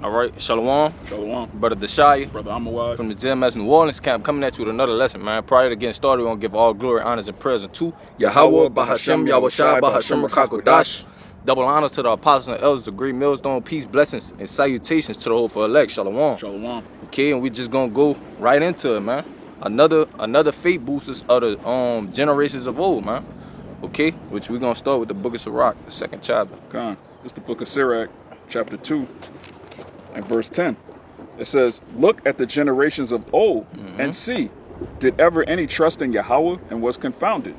All right, Shalom. Shalom. Brother Deshaya. Brother Amawad. From the JMS New Orleans camp, coming at you with another lesson, man. Prior to getting started, we're going to give all glory, honors, and prayers unto Yahweh, Bahashem, Yahushai, Bahashem, Rakakodash. Double honors to the apostles and elders, the great millstone, peace, blessings, and salutations to the whole for elect. Shalom. Shalom. Okay, and we just going to go right into it, man. Another faith boosters of the generations of old, man. Okay, which we're going to start with the book of Sirach, the 2nd chapter. Khan. It's the book of Sirach, chapter 2. And verse 10, it says, "Look at the generations of old and see, did ever any trust in Yahweh and was confounded?"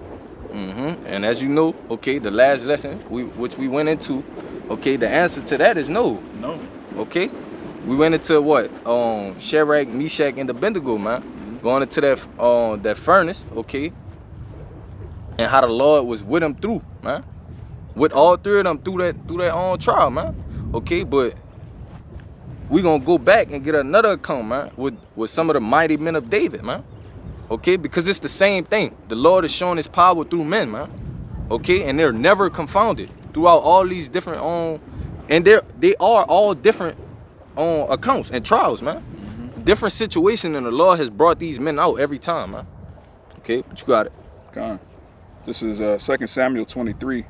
And as you know, okay, the last lesson which we went into, okay, the answer to that is no. No. Okay, we went into what? Shadrach, Meshach, and Abednego, man. Going into that furnace, okay, and how the Lord was with them through, man, with all three of them through that trial, man. Okay, but we gonna go back and get another account, man, with some of the mighty men of David, man. Okay, because it's the same thing. The Lord is showing his power through men, man. Okay, and they're never confounded throughout all these different and they are all different accounts and trials, man. Different situation, and the Lord has brought these men out every time, man. Okay, but you got it. Khan. This is 2 Samuel 23.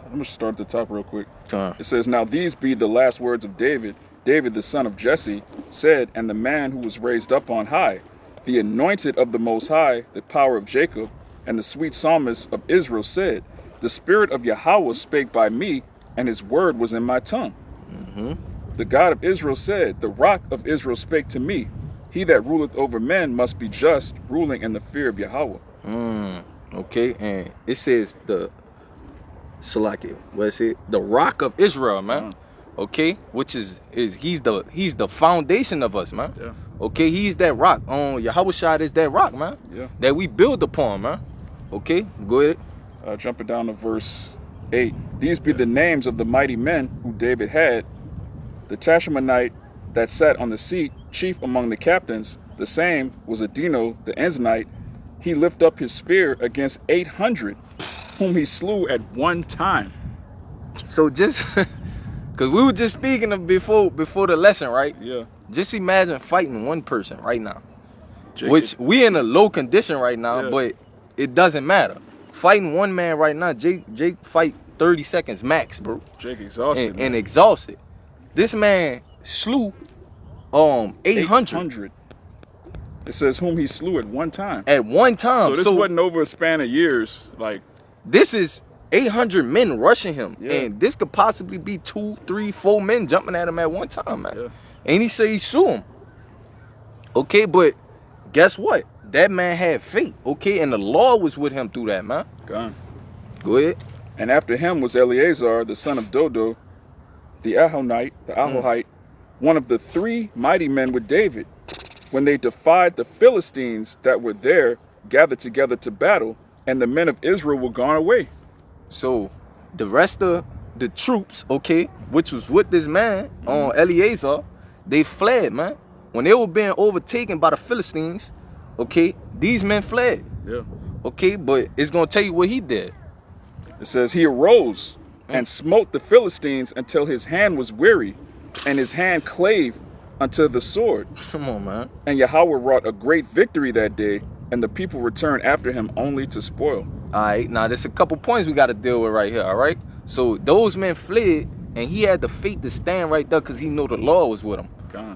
I'm going to start at the top real quick. It says, "Now these be the last words of David. David, the son of Jesse, said, and the man who was raised up on high, the anointed of the Most High, the power of Jacob, and the sweet psalmist of Israel said, the spirit of Yahweh spake by me, and his word was in my tongue. The God of Israel said, the rock of Israel spake to me. He that ruleth over men must be just, ruling in the fear of Yahweh." Okay, and it says the Salaki, what is it? The rock of Israel, man. Okay, which is he's the foundation of us, man. Yeah. Okay, he's that rock. Yahushua is that rock, man. Yeah. That we build upon, man. Okay, go ahead. Jumping down to verse 8. "These be the names of the mighty men who David had. The Tashemanite that sat on the seat, chief among the captains. The same was Adino the Enzanite. He lift up his spear against 800, whom he slew at one time." So just because we were just speaking of before the lesson, right? Yeah. Just imagine fighting one person right now, which we in a low condition right now, but it doesn't matter. Fighting one man right now, Jake fight 30 seconds max, bro. Jake exhausted and exhausted. This man slew 800. It says whom he slew at one time. At one time. So this wasn't over a span of years. Like, this is 800 men rushing him. Yeah. And this could possibly be 2, 3, 4 men jumping at him at one time, man. Yeah. And he said he slew him. Okay, but guess what? That man had faith, okay? And the Lord was with him through that, man. Gone. Go ahead. "And after him was Eleazar, the son of Dodo, the Ahohite, one of the 3 mighty men with David, when they defied the Philistines that were there, gathered together to battle, and the men of Israel were gone away." So the rest of the troops, okay, which was with this man, Eleazar, they fled, man. When they were being overtaken by the Philistines, okay, these men fled. Yeah. Okay, but it's going to tell you what he did. It says, "He arose and smote the Philistines until his hand was weary, and his hand clave unto the sword. Come on, man. And Yahweh wrought a great victory that day, and the people returned after him only to spoil." All right, now there's a couple points we got to deal with right here, all right? So those men fled, and he had the faith to stand right there because he knew the Lord was with him.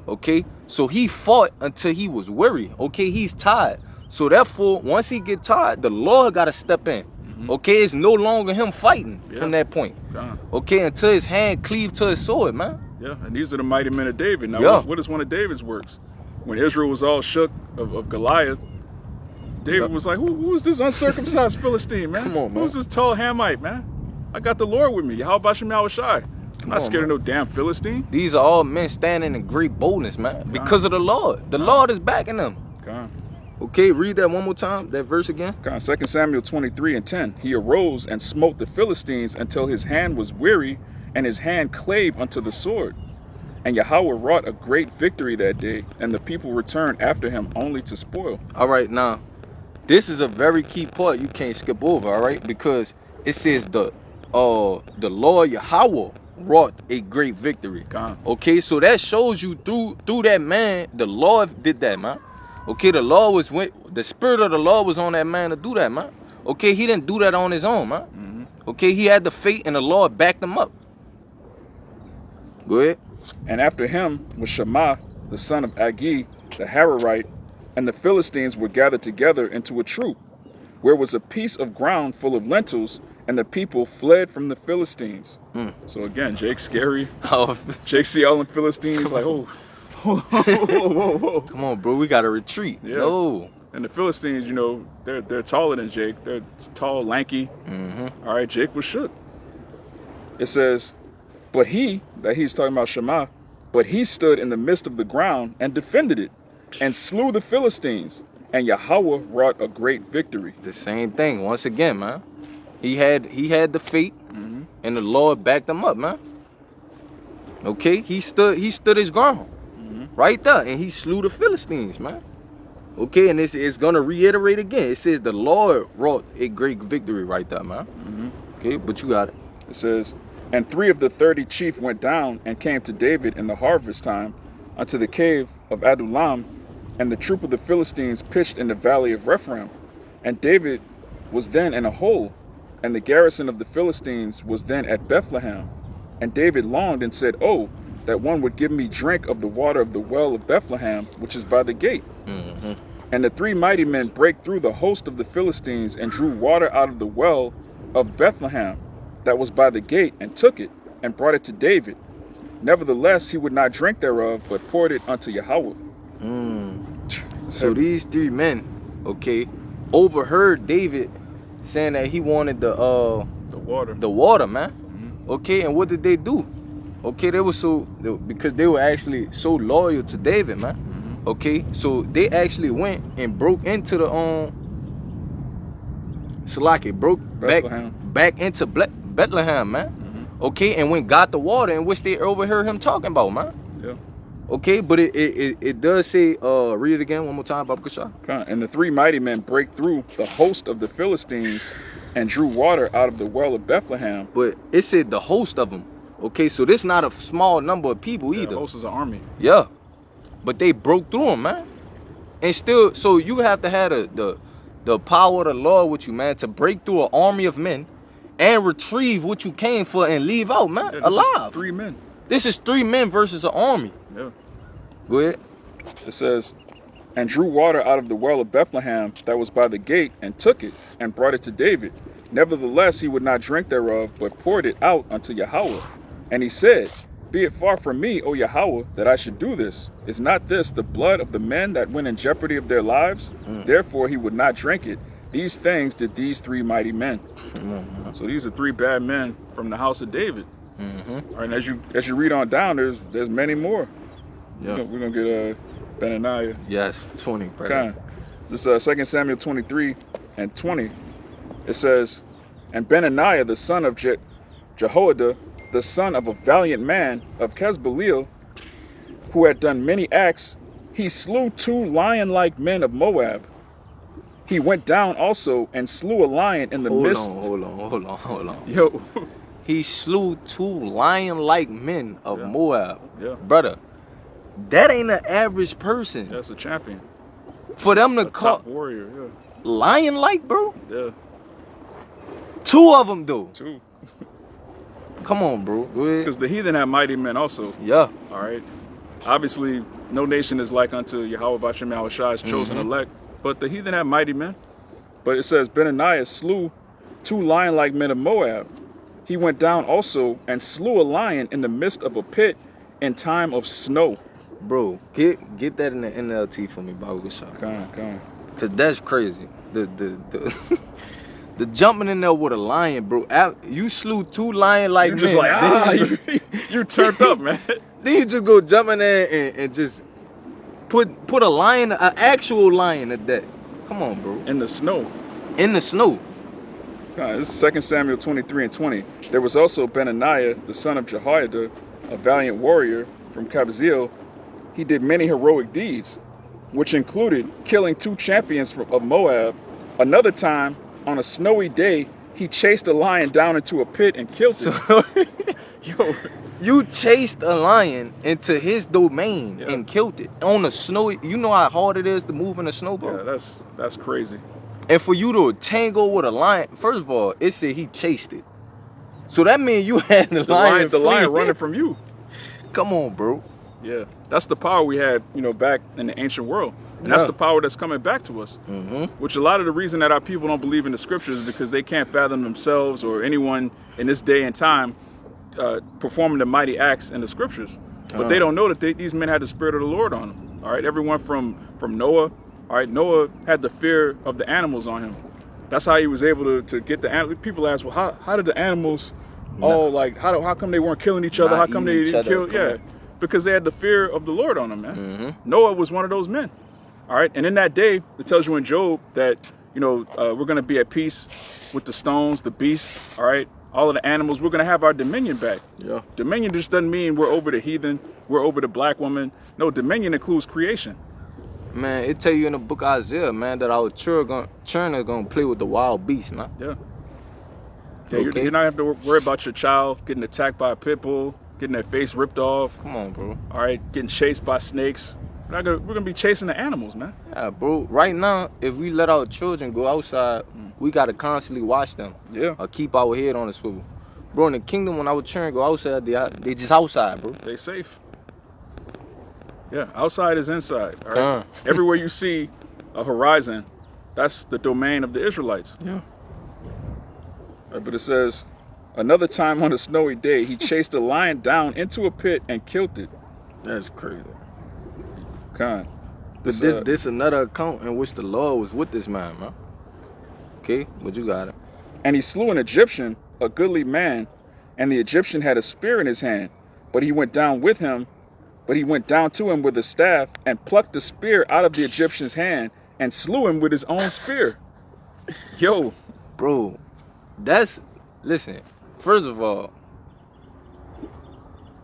Okay, so he fought until he was weary. Okay, he's tired. So therefore, once he get tired, the Lord got to step in. Okay, it's no longer him fighting from that point. Okay, until his hand cleave to his sword, man. Yeah, and these are the mighty men of David. Now, what is one of David's works? When Israel was all shook of Goliath, David was like, who is this uncircumcised Philistine, man? Come on, man. Who's this tall Hamite, man? I got the Lord with me. How about Yahushai? I'm not scared of no damn Philistine. These are all men standing in great boldness, man, because of the Lord. The Lord is backing them. Okay, read that one more time, that verse again. 2 Samuel 23 and 10. "He arose and smote the Philistines until his hand was weary, and his hand clave unto the sword. And Yahweh wrought a great victory that day, and the people returned after him only to spoil." All right, now, this is a very key part you can't skip over, all right? Because it says the Lord Yahweh wrought a great victory. Okay, so that shows you through that man, the Lord did that, man. Okay, the spirit of the Lord was on that man to do that, man. Okay, he didn't do that on his own, man. Okay, he had the faith and the Lord backed him up. Go ahead. And after him was Shammah, the son of Agi, the Hararite, and the Philistines were gathered together into a troop, where was a piece of ground full of lentils, and the people fled from the Philistines. So again, Jake's scary. Jake see all the Philistines like, oh, whoa. Come on, bro, we gotta retreat. Yeah. No. And the Philistines, you know, they're taller than Jake. They're tall, lanky. All right, Jake was shook. It says, but he's talking about Shammah, but he stood in the midst of the ground and defended it, and slew the Philistines, and Yahweh wrought a great victory. The same thing, once again, man. He had the faith, and the Lord backed him up, man. Okay, he stood his ground, right there, and he slew the Philistines, man. Okay, and it's gonna reiterate again. It says the Lord wrought a great victory right there, man. Okay, but you got it. It says, and 3 of the 30 chief went down and came to David in the harvest time unto the cave of Adullam, and the troop of the Philistines pitched in the valley of Rephaim. And David was then in a hole, and the garrison of the Philistines was then at Bethlehem. And David longed and said, oh, that one would give me drink of the water of the well of Bethlehem, which is by the gate. And the 3 mighty men brake through the host of the Philistines and drew water out of the well of Bethlehem that was by the gate, and took it, and brought it to David. Nevertheless, he would not drink thereof, but poured it unto Yahweh. So these 3 men, okay, overheard David saying that he wanted the water, man. Okay, and what did they do? Okay, because they were actually so loyal to David, man. Okay, so they actually went and broke into the back into Bethlehem, man. Okay, and went got the water in which they overheard him talking about, man. Yeah. Okay, but it does say, read it again one more time, Baba Kasha. And the 3 mighty men brake through the host of the Philistines and drew water out of the well of Bethlehem. But it said the host of them. Okay, so this not a small number of people either. The host is an army. Yeah, but they broke through them, man. And still, so you have to have the power of the Lord with you, man, to break through an army of men and retrieve what you came for and leave out, man, alive. Is 3 men. This is 3 men versus an army. Yeah. Go ahead. It says, and drew water out of the well of Bethlehem that was by the gate, and took it, and brought it to David. Nevertheless, he would not drink thereof, but poured it out unto Yahweh. And he said, be it far from me, O Yahweh, that I should do this. Is not this the blood of the men that went in jeopardy of their lives? Therefore he would not drink it. These things did these 3 mighty men. So these are 3 bad men from the house of David. All right, and as you read on down, there's many more. We're gonna get Benaiah. Yes, 20. Okay. This 2 Samuel 23 and 20. It says, and Benaiah the son of Jehoiada, the son of a valiant man of Kezbaleel, who had done many acts, he slew 2 lion-like men of Moab. He went down also and slew a lion in the midst. Hold on. Yo. He slew 2 lion-like men of Moab. Yeah. Brother, that ain't an average person. That's a champion. For them to call top warrior, yeah. Lion-like, bro? Yeah. 2 of them, though. 2. Come on, bro. Go ahead. Because the heathen have mighty men also. Yeah. All right. Obviously, no nation is like unto Yahweh Ba'Shem Yahushai's chosen elect. But the heathen have mighty men. But it says, Benaiah slew 2 lion-like men of Moab. He went down also and slew a lion in the midst of a pit in time of snow. Bro, get that in the NLT for me, Baba Gashar. Come on. Cause that's crazy. The jumping in there with a lion, bro. You slew 2 lion-like men. You're just like, you turned up, man. Then you just go jump in there and just put a lion, an actual lion at that. Come on, bro. In the snow. In the snow. This is 2 Samuel 23 and 20. There was also Benaiah, the son of Jehoiada, a valiant warrior from Kabzeel. He did many heroic deeds, which included killing 2 champions of Moab. Another time, on a snowy day, he chased a lion down into a pit and killed it. Yo. You chased a lion into his domain and killed it on the snow. You know how hard it is to move in the snow, bro? Yeah, that's crazy. And for you to tangle with a lion, first of all, it said he chased it. So that means you had the lion running from you. Come on, bro. Yeah, that's the power we had, back in the ancient world. And that's the power that's coming back to us. Which a lot of the reason that our people don't believe in the scriptures is because they can't fathom themselves or anyone in this day and time performing the mighty acts in the scriptures. But they don't know that these men had the Spirit of the Lord on them. All right, everyone from Noah. All right, Noah had the fear of the animals on him. That's how he was able to get the animals. People ask, well, how did the animals all how come they weren't killing each other? How come they didn't kill? Yeah, because they had the fear of the Lord on them, man. Noah was one of those men. All right, and in that day, it tells you in Job that we're going to be at peace with the stones, the beasts. All right, all of the animals. We're going to have our dominion back. Yeah. Dominion just doesn't mean we're over the heathen, we're over the black woman. No, dominion includes creation. Man, it tell you in the book of Isaiah, man, that our children are gonna play with the wild beasts, man. Yeah. You're not have to worry about your child getting attacked by a pit bull, getting their face ripped off. Come on, bro. All right, getting chased by snakes. We're gonna be chasing the animals, man. Yeah, bro. Right now, if we let our children go outside, we gotta constantly watch them. Yeah. Or keep our head on the swivel. Bro, in the kingdom, when our children go outside, they just outside, bro. They safe. Yeah, outside is inside. All right. Everywhere you see a horizon, that's the domain of the Israelites. Yeah. Right, but it says, another time on a snowy day, he chased a lion down into a pit and killed it. That's crazy. This another account in which the Lord was with this man. Okay, but you got it. And he slew an Egyptian, a goodly man, and the Egyptian had a spear in his hand, but he went down to him with a staff and plucked the spear out of the Egyptian's hand and slew him with his own spear. Yo. Bro, listen, first of all,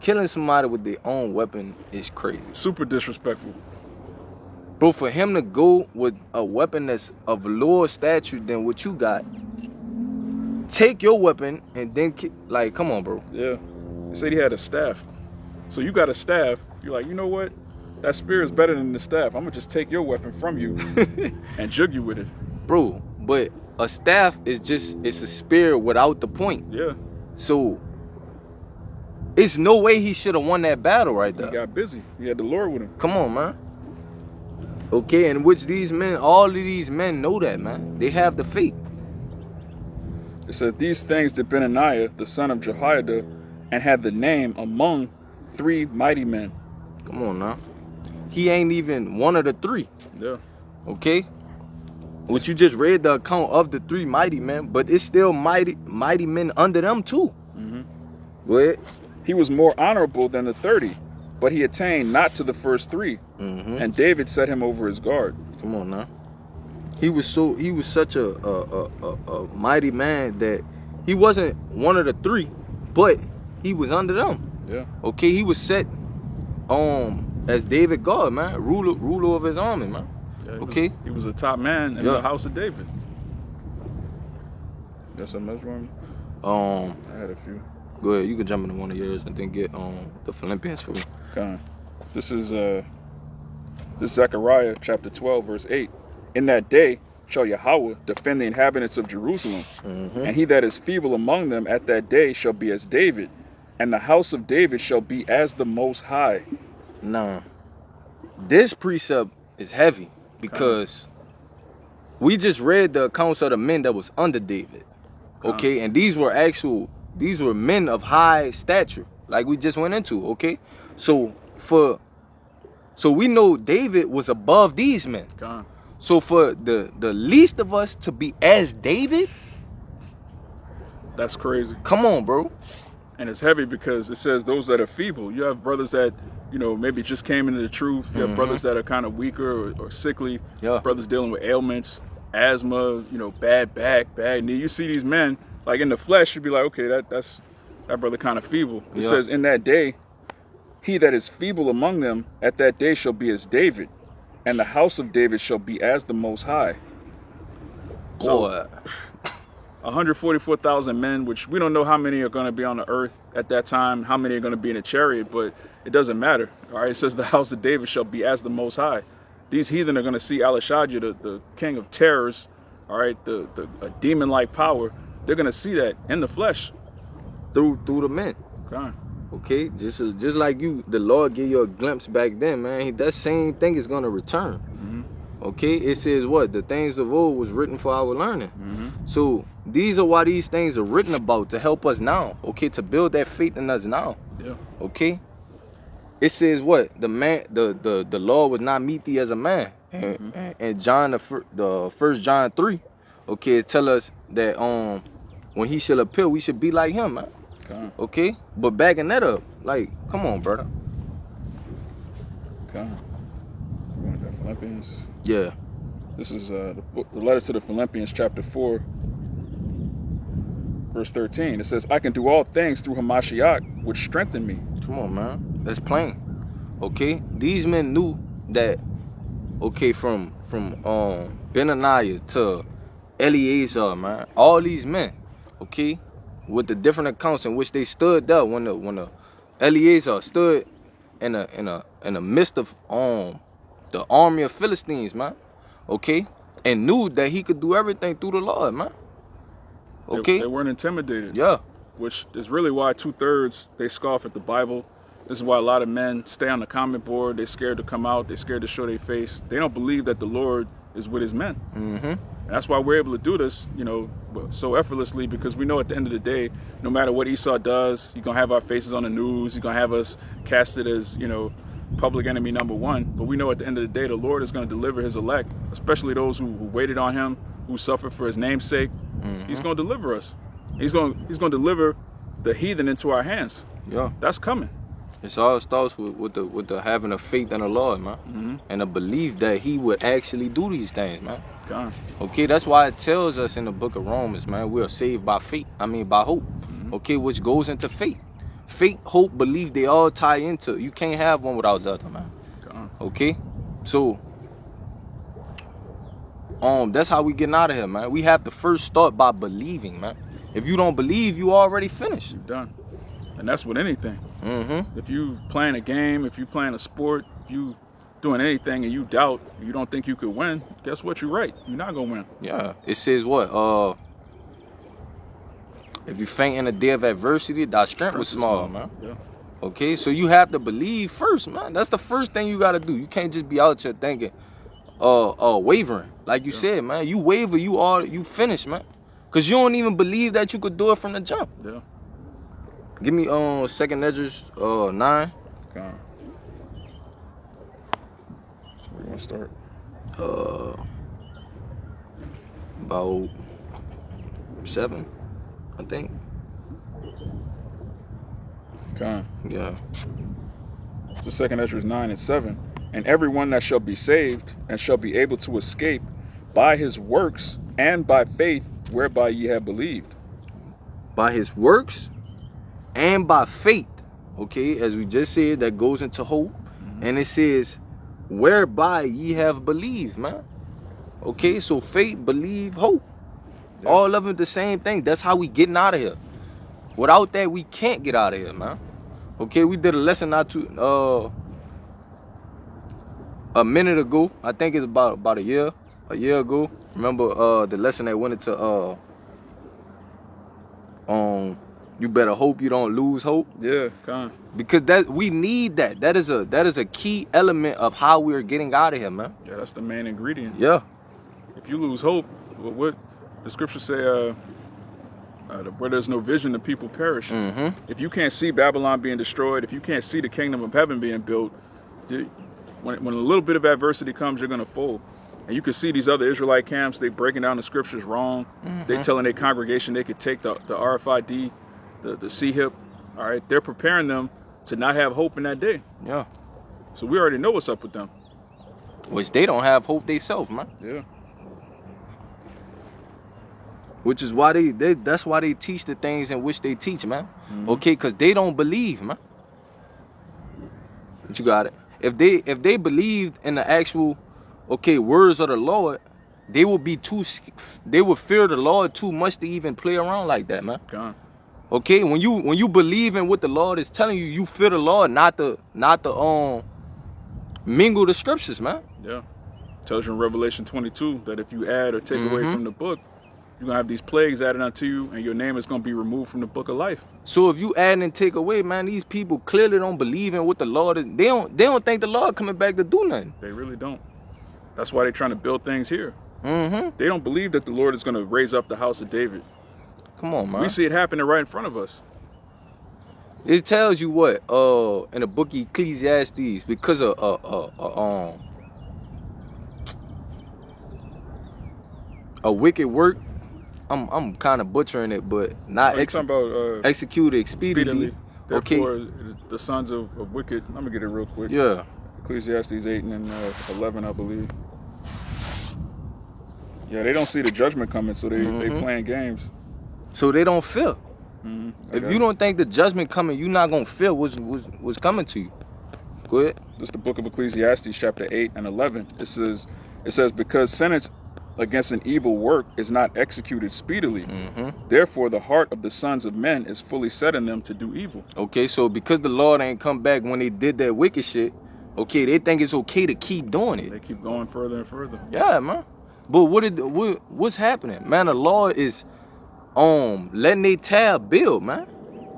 killing somebody with their own weapon is crazy. Super disrespectful. Bro, for him to go with a weapon that's of lower stature than what you got, take your weapon and then, come on, bro. Yeah. He said he had a staff. So you got a staff. You're like, you know what? That spear is better than the staff. I'm going to just take your weapon from you and jug you with it. Bro, but a staff it's a spear without the point. Yeah. So, it's no way he should have won that battle right there. He got busy. He had the Lord with him. Come on, man. Okay, in which all of these men know that, man. They have the faith. It says, these things did Benaiah, the son of Jehoiada, and had the name among 3 mighty men. Come on now. He ain't even one of the 3. Yeah. Okay? Which you just read the account of the 3 mighty men, but it's still mighty men under them too. Go ahead. He was more honorable than the 30, but he attained not to the first 3. And David set him over his guard. Come on now. He was such a mighty man that he wasn't one of the 3, but he was under them. Yeah. Okay, he was set as David God, man, ruler of his army, man. Yeah, he was a top man in the house of David. Got something else for me? I had a few. Go ahead, you can jump into one of yours and then get the Philippians for me. Okay. This is Zechariah chapter 12, verse 8. In that day shall Yahweh defend the inhabitants of Jerusalem, and he that is feeble among them at that day shall be as David, and the house of David shall be as the Most High. Nah, this precept is heavy because we just read the accounts of the men that was under David. Okay, and these were men of high stature, like we just went into. Okay, so we know David was above these men. So for the least of us to be as David, that's crazy. Come on, bro. And it's heavy because it says those that are feeble. You have brothers that, maybe just came into the truth. You have brothers that are kind of weaker or sickly. Yeah. Brothers dealing with ailments, asthma, bad back, bad knee. You see these men, like in the flesh, you'd be like, okay, that brother kind of feeble. It says, in that day, he that is feeble among them at that day shall be as David, and the house of David shall be as the Most High. So, 144,000 men, which we don't know how many are going to be on the earth at that time, how many are going to be in a chariot, but it doesn't matter. All right, it says the house of David shall be as the Most High. These heathen are going to see Eleazar, the king of terrors, all right, a demon-like power. They're going to see that in the flesh. Through the men. Okay. Okay, just like the Lord gave you a glimpse back then, man. That same thing is going to return. Okay, it says what? The things of old was written for our learning. So these are why these things are written about, to help us now. Okay, to build that faith in us now. Yeah. Okay. It says what? The Lord would not meet thee as a man. And John the 1 John 3, okay, it tell us that when he shall appear, we should be like him, man. Okay, but backing that up, like, come on, brother. Okay. Philippians. Yeah. This is the letter to the Philippians, chapter 4, verse 13. It says, "I can do all things through Hamashiach, which strengthen me." Come on, man. That's plain. Okay, these men knew that. Okay, from Benaiah to Eleazar, man. All these men, okay, with the different accounts in which they stood up when the Eleazar stood in the midst of the army of Philistines, man. Okay, and knew that he could do everything through the Lord, man. Okay, they weren't intimidated. Yeah. Which is really why 2/3 they scoff at the Bible. This is why a lot of men stay on the comment board. They're scared to come out. They're scared to show their face. They don't believe that the Lord is with his men. And that's why we're able to do this, you know, so effortlessly, because we know at the end of the day, no matter what Esau does, he's going to have our faces on the news. He's going to have us casted as, you know, public enemy number one. But we know at the end of the day, the Lord is going to deliver his elect, especially those who waited on him, who suffered for his name's sake. He's going to deliver us. He's going to deliver the heathen into our hands. Yeah. That's coming. It all starts with the having a faith in the Lord, man, and a belief that he would actually do these things, man. God. Okay, that's why it tells us in the book of Romans, man, we are saved by faith. By hope. Okay, which goes into faith. Faith, hope, belief, they all tie into. You can't have one without the other, man. God. Okay, so that's how we getting out of here, man. We have to first start by believing, man. If you don't believe, you already finished. You're done. And that's with anything. If you playing a game, if you playing a sport, if you doing anything and you doubt, you don't think you could win, guess what? You're right. You're not gonna win. Yeah. It says what? If you faint in the day of adversity, thy strength was small, man. Yeah. Okay, so you have to believe first, man. That's the first thing you gotta do. You can't just be out here thinking, wavering. Like you said, man. You waver, you finish, man. Cause you don't even believe that you could do it from the jump. Yeah. Give me 2nd Edges 9. Okay. So we're gonna start. About 7, I think. Okay. Yeah. The 2nd Ezra 9:7. And everyone that shall be saved and shall be able to escape by his works and by faith whereby ye have believed. By his works and by faith, okay, as we just said, that goes into hope. And it says, whereby ye have believed, man. Okay, so faith, believe, hope. Yeah. All of them the same thing. That's how we getting out of here. Without that, we can't get out of here, man. Okay, we did a lesson a minute ago. I think it's about a year ago. Remember the lesson that went into you better hope you don't lose hope. Yeah, kind of. Because we need that. That is a key element of how we're getting out of here, man. Yeah, that's the main ingredient. Yeah. If you lose hope, what the scriptures say, where there's no vision, the people perish. If you can't see Babylon being destroyed, if you can't see the kingdom of heaven being built, when a little bit of adversity comes, you're gonna fold. And you can see these other Israelite camps, they breaking down the scriptures wrong. They telling their congregation they could take the RFID, the C-HIP, all right? They're preparing them to not have hope in that day. Yeah. So we already know what's up with them. Which they don't have hope themselves, man. Yeah. Which is why that's why they teach the things in which they teach, man. Okay, because they don't believe, man. But you got it. If they believed in the actual, okay, words of the Lord, they would fear the Lord too much to even play around like that, man. God. Okay, when you believe in what the Lord is telling you, you fear the Lord, not the mingle the scriptures, man. Yeah. Tells you in Revelation 22 that if you add or take away from the book, you're going to have these plagues added unto you, and your name is going to be removed from the book of life. So if you add and take away, man, these people clearly don't believe in what the Lord is. They don't think the Lord coming back to do nothing. They really don't. That's why they're trying to build things here. Mm-hmm. They don't believe that the Lord is going to raise up the house of David. Come on, man. We see it happening right in front of us. It tells you what, in the book of Ecclesiastes, because of a wicked work. I'm kind of butchering it, but not executed expediently. Therefore, okay. The sons of wicked. Let me get it real quick. Yeah. Ecclesiastes 8 and 11, I believe. Yeah, they don't see the judgment coming, so they playing games. So they don't fear. If you don't think the judgment coming, you're not gonna feel what's coming to you. Go ahead. This is the book of Ecclesiastes, chapter 8 and 11. It says, because sentence against an evil work is not executed speedily. Therefore, the heart of the sons of men is fully set in them to do evil. Okay, so because the Lord ain't come back when they did that wicked shit, okay, they think it's okay to keep doing it. They keep going further and further. Yeah, man. But what's happening, man? The Lord is letting they tab build, man.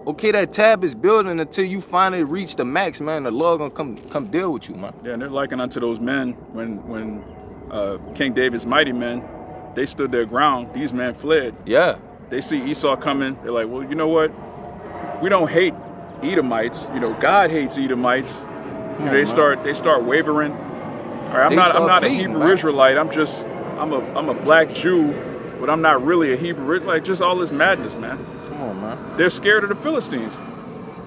Okay, that tab is building until you finally reach the max, man. The Lord gonna come deal with you, man. Yeah, and they're likened unto those men when King David's mighty men, they stood their ground. These men fled. Yeah. They see Esau coming. They're like, well, you know what? We don't hate Edomites. You know, God hates Edomites. You know, they start wavering. All right, I'm not a Hebrew Israelite. I'm a black Jew, but I'm not really a Hebrew. Like, just all this madness, man. Come on, man. They're scared of the Philistines.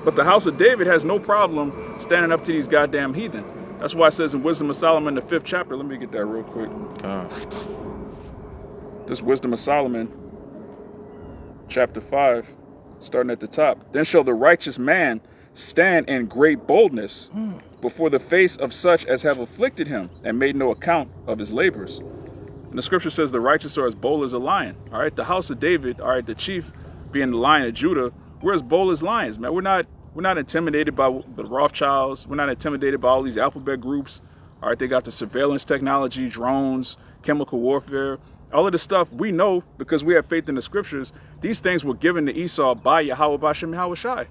But the house of David has no problem standing up to these goddamn heathen. That's why it says in Wisdom of Solomon, the 5th chapter. Let me get that real quick. This Wisdom of Solomon, chapter 5, starting at the top. Then shall the righteous man stand in great boldness before the face of such as have afflicted him and made no account of his labors. And the scripture says the righteous are as bold as a lion. All right, the house of David, all right, the chief being the Lion of Judah, we're as bold as lions, man. We're not intimidated by the Rothschilds. We're not intimidated by all these alphabet groups. All right, they got the surveillance technology, drones, chemical warfare, all of this stuff. We know because we have faith in the scriptures. These things were given to Esau by Yahweh Bashem Yahweh Shai.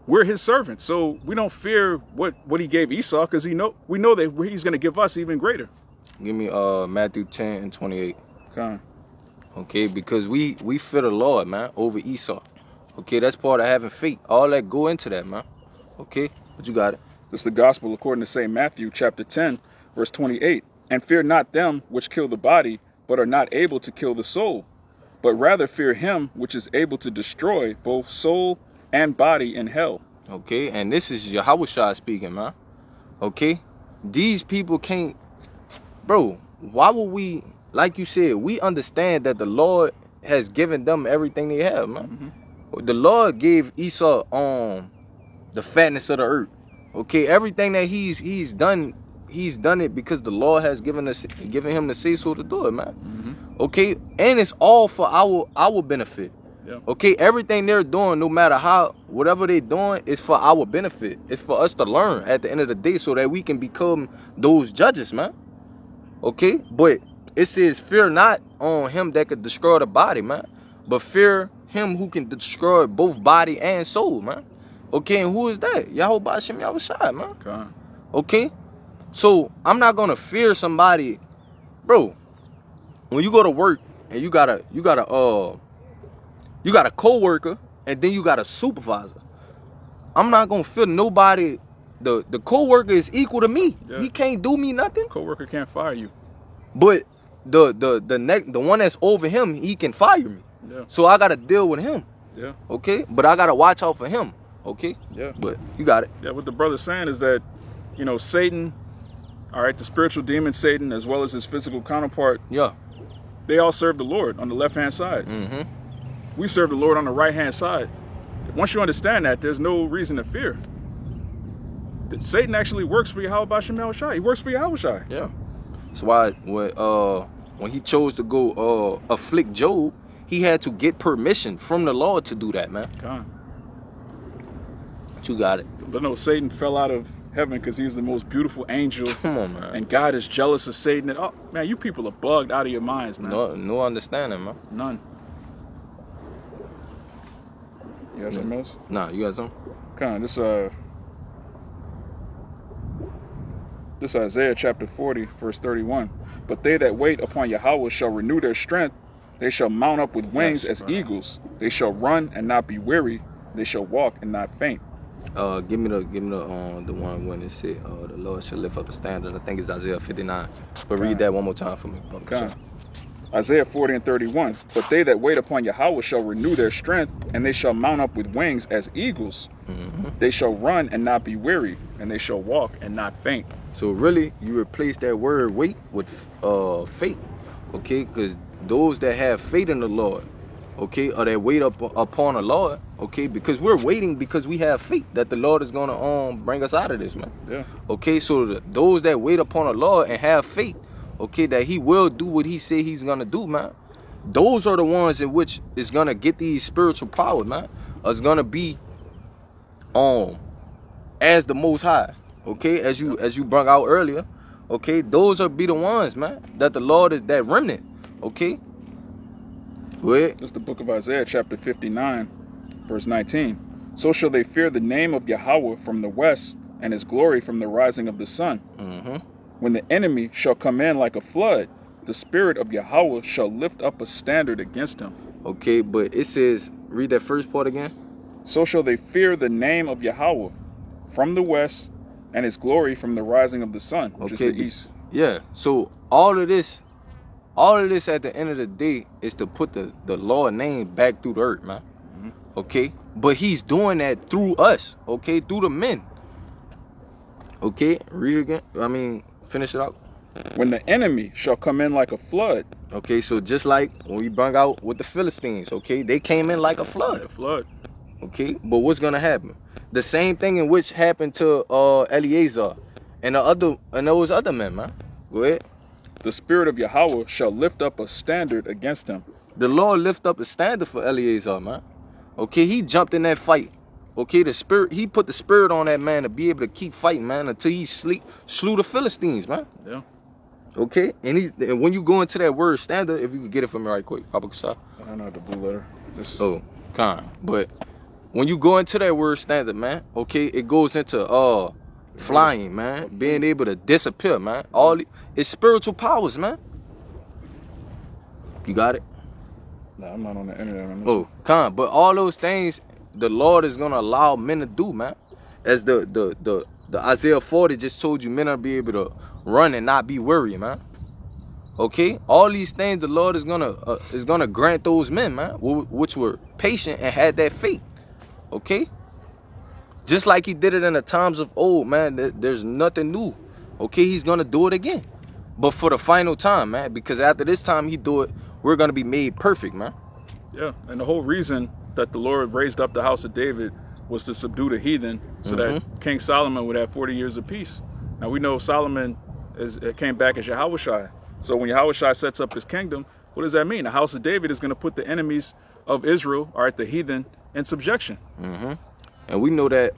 We're his servants, so we don't fear what he gave Esau because we know that he's going to give us even greater. Give me Matthew 10 and 28. Okay, because we fear the Lord, man, over Esau. Okay, that's part of having faith. All that go into that, man. Okay, but you got it. This is the gospel according to St. Matthew, chapter 10, verse 28. And fear not them which kill the body, but are not able to kill the soul, but rather fear him which is able to destroy both soul and body in hell. Okay, and this is Yahweh Shai speaking, man. Okay, these people can't, bro. Why would we, like you said, we understand that the Lord has given them everything they have, man. The Lord gave Esau the fatness of the earth. Okay, everything that he's done it because the Lord has given him the say so to do it, man. Okay, and it's all for our benefit. Okay, everything they're doing, no matter whatever they're doing, is for our benefit. It's for us to learn at the end of the day so that we can become those judges, man. Okay, but it says fear not on him that could destroy the body, man, but fear him who can destroy both body and soul, man. Okay, and who is that? Yahweh Bashem Yahweh Shai, man. Okay, so I'm not gonna fear somebody, bro. When you go to work and you got a co-worker and then you got a supervisor, I'm not gonna fear nobody. The co-worker is equal to me. He can't do me nothing. Co-worker can't fire you, but the one that's over him, he can fire me. So I gotta deal with him. Okay, but I gotta watch out for him. Okay. But you got it. What the brother's saying is that, you know, Satan, all right, the spiritual demon Satan, as well as his physical counterpart, they all serve the Lord on the left-hand side. We serve the Lord on the right-hand side. Once you understand that, there's no reason to fear. Satan actually works for Yahweh Bashem Yahweh Shai. He works for Yahweh Shai. That's why when when he chose to go afflict Job, he had to get permission from the Lord to do that, man. God. But you got it. But no, Satan fell out of heaven because he was the most beautiful angel. Come on, man. And God is jealous of Satan. And, oh, man, you people are bugged out of your minds, man. No understanding, man. None. You got something else? Nah, you got something? Come on, this Isaiah chapter 40, verse 31. But they that wait upon Yahweh shall renew their strength. They shall mount up with wings as eagles. They shall run and not be weary. They shall walk and not faint. Give me the one when it said the Lord shall lift up a standard. I think it's Isaiah 59. But read that one more time for me. Okay. Isaiah 40 and 31. But they that wait upon Yahweh shall renew their strength, and they shall mount up with wings as eagles. They shall run and not be weary, and they shall walk and not faint. So really, you replace that word wait with faith, okay? Because those that have faith in the Lord, okay, or that wait upon the Lord, okay, because we're waiting because we have faith that the Lord is gonna bring us out of this, man. Yeah. Okay, so those that wait upon the Lord and have faith, okay, that He will do what He said He's gonna do, man. Those are the ones in which is gonna get these spiritual powers, man. Is gonna be as the Most High, okay, as you brought out earlier, okay. Those are be the ones, man, that the Lord is that remnant, okay. Go ahead. This is the book of Isaiah, chapter 59, verse 19. So shall they fear the name of Yahweh from the west, and His glory from the rising of the sun. When the enemy shall come in like a flood, the spirit of Yahweh shall lift up a standard against him. Okay, but it says, read that first part again. So shall they fear the name of Yahweh from the west, and His glory from the rising of the sun, which is the east. Yeah, so all of this at the end of the day is to put the Lord name back through the earth, man. Okay, but He's doing that through us, okay, through the men. Okay, read it again. I mean, finish it out. When the enemy shall come in like a flood. Okay, so just like when we brought out with the Philistines, okay, they came in like a flood. Like a flood. Okay, but what's gonna happen? The same thing in which happened to Eleazar and those other men, man. Go ahead. The spirit of Yahweh shall lift up a standard against him. The Lord lift up a standard for Eleazar, man. Okay, he jumped in that fight. Okay, he put the spirit on that man to be able to keep fighting, man, until he slew the Philistines, man. Yeah. Okay, and when you go into that word standard, if you could get it for me right quick, Papa Kasha. I don't know the blue letter. But when you go into that word standard, man, okay, it goes into flying, man, being able to disappear, man. It's spiritual powers, man. You got it? No, I'm not on the internet. But all those things the Lord is gonna allow men to do, man. As the Isaiah 40 just told you, men are be able to run and not be weary, man. Okay, all these things the Lord is gonna grant those men, man, which were patient and had that faith. Okay, just like He did it in the times of old, man. There's nothing new. Okay, He's gonna do it again, but for the final time, man. Because after this time He do it, we're gonna be made perfect, man. Yeah, and the whole reason that the Lord raised up the house of David was to subdue the heathen, so that King Solomon would have 40 years of peace. Now we know Solomon came back as Yahushua. So when Yahushua sets up his kingdom, what does that mean? The house of David is going to put the enemies of Israel, or at the heathen, in subjection. And we know that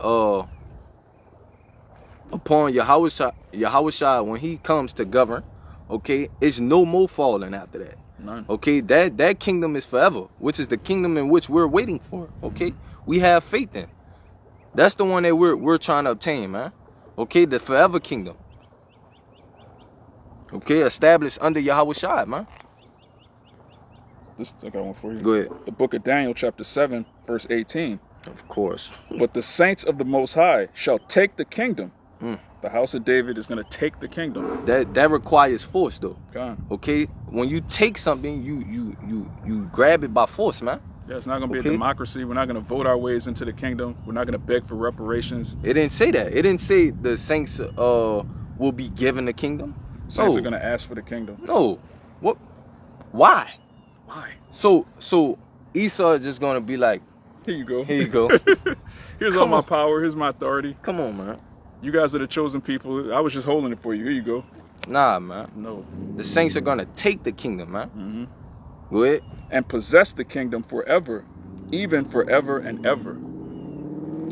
upon Yahushua, when He comes to govern, okay, it's no more falling after that. None. Okay, that kingdom is forever, which is the kingdom in which we're waiting for. Okay, we have faith in. That's the one that we're trying to obtain, man. Okay, the forever kingdom. Okay, established under Yahushua, man. I got one for you. Go ahead. The book of Daniel, chapter 7, verse 18. Of course. But the saints of the Most High shall take the kingdom. The house of David is going to take the kingdom. That requires force, though. God. Okay, when you take something, you grab it by force, man. Yeah, it's not going to be a democracy. We're not going to vote our ways into the kingdom. We're not going to beg for reparations. It didn't say that. It didn't say the saints will be given the kingdom. Saints are going to ask for the kingdom. No. What? Why? Why? So Esau is just going to be like, here you go. Here you go. Here's all my power. Here's my authority. Come on, man. You guys are the chosen people. I was just holding it for you. Here you go. Nah, man. No. The saints are gonna take the kingdom, man. Mm-hmm. Go ahead. And possess the kingdom forever, even forever and ever.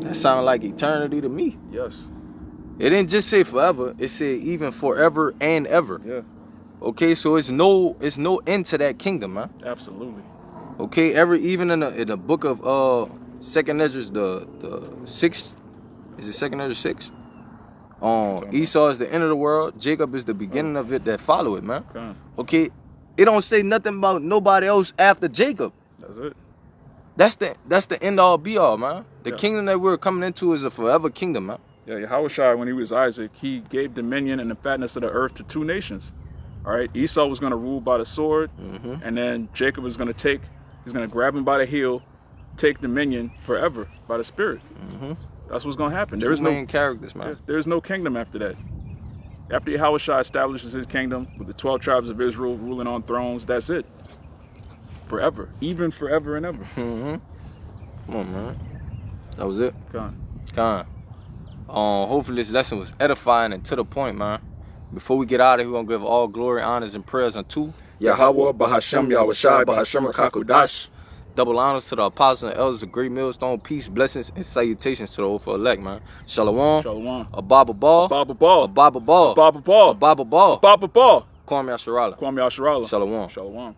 That sounded like eternity to me. Yes. It didn't just say forever. It said even forever and ever. Yeah. Okay, so it's no end to that kingdom, man. Absolutely. Okay, even in the book of Second Ezra, the sixth, is it Second Ezra 6? Esau is the end of the world. Jacob is the beginning of it that follow it, man. Okay, it don't say nothing about nobody else after Jacob. That's it. That's the end all be all, man. The kingdom that we're coming into is a forever kingdom, man. Yeah, Yahushua, when he was Isaac, he gave dominion and the fatness of the earth to 2 nations. All right, Esau was going to rule by the sword, and then Jacob was going to he's going to grab him by the heel, take dominion forever by the Spirit. That's what's going to happen. There is no characters, man. There's no kingdom after that. After Yahushua establishes his kingdom with the 12 tribes of Israel ruling on thrones, that's it. Forever, even forever and ever. Come on, man. That was it. Con. Hopefully this lesson was edifying and to the point, man. Before we get out of here, we're going to give all glory, honors, and prayers unto Yahweh, Bahashem, Yahushai, Bahashem, Kakudash. Double honors to the apostles and elders of Great Millstone. Peace, blessings, and salutations to the old for elect, man. Shalom. Shalom. Ababa Ball. Ababa Ball. Ababa Ball. Ababa Ball. Ababa Ball. Ababa Ball. Kwame Asharala. Kwame Asharala. Shalom. Shalom.